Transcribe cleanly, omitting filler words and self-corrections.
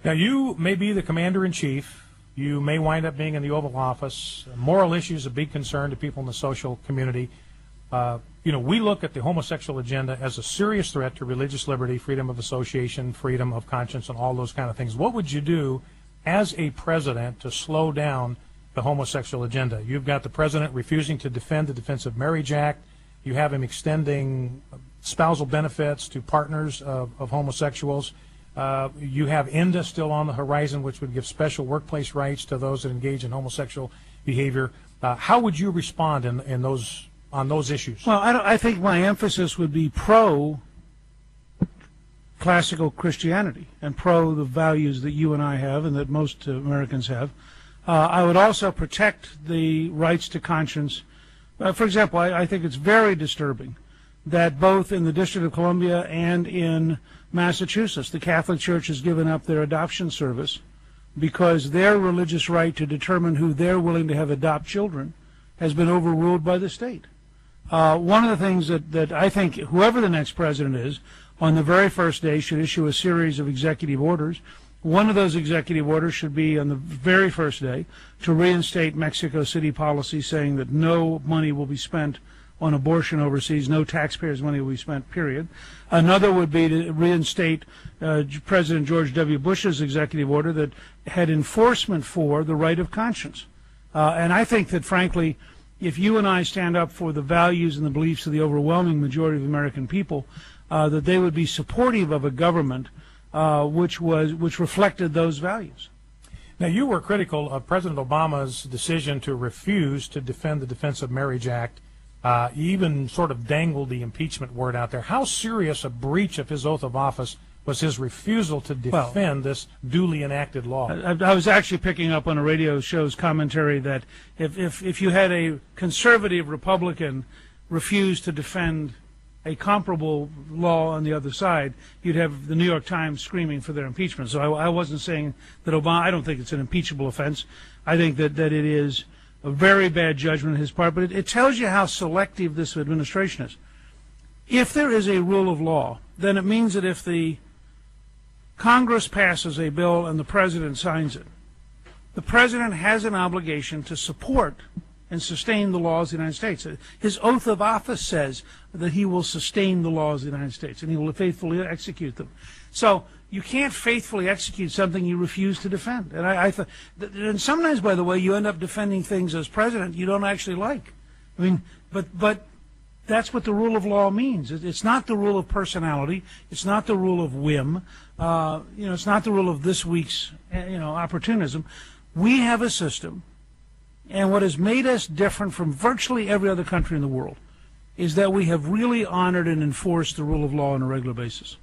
Now, you may be the commander-in-chief. You may wind up being in the Oval Office. Moral issues are a big concern to people in the social community. We look at the homosexual agenda as a serious threat to religious liberty, freedom of association, freedom of conscience, and all those kind of things. What would you do as a president to slow down the homosexual agenda? You've got the president refusing to defend the Defense of Marriage Act. You have him extending spousal benefits to partners of homosexuals. You have ENDA still on the horizon, which would give special workplace rights to those that engage in homosexual behavior. How would you respond on those issues? Well, I think my emphasis would be pro classical Christianity and pro the values that you and I have and that most Americans have. I would also protect the rights to conscience. For example, I think it's very disturbing that both in the District of Columbia and in Massachusetts, the Catholic Church has given up their adoption service because their religious right to determine who they're willing to have adopt children has been overruled by the state. One of the things that I think whoever the next president is, on the very first day should issue a series of executive orders. One of those executive orders should be on the very first day to reinstate Mexico City policy saying that no money will be spent on abortion overseas, no taxpayers' money will be spent, period. Another would be to reinstate President George W. Bush's executive order that had enforcement for the right of conscience. And I think that, frankly, if you and I stand up for the values and the beliefs of the overwhelming majority of American people, that they would be supportive of a government which reflected those values. Now, you were critical of President Obama's decision to refuse to defend the Defense of Marriage Act. You even sort of dangled the impeachment word out there. How serious a breach of his oath of office was his refusal to defend this duly enacted law? I was actually picking up on a radio show's commentary that if you had a conservative Republican refuse to defend a comparable law on the other side, you'd have the New York Times screaming for their impeachment. So I wasn't saying that Obama, I don't think it's an impeachable offense. I think that it is a very bad judgment on his part, but it tells you how selective this administration is. If there is a rule of law, then it means that if the Congress passes a bill and the President signs it, the President has an obligation to support and sustain the laws of the United States. His oath of office says that he will sustain the laws of the United States and he will faithfully execute them. So you can't faithfully execute something you refuse to defend. And and sometimes, by the way, you end up defending things as president you don't actually like. I mean, but that's what the rule of law means. It's not the rule of personality. It's not the rule of whim. It's not the rule of this week's opportunism. We have a system, and what has made us different from virtually every other country in the world is that we have really honored and enforced the rule of law on a regular basis.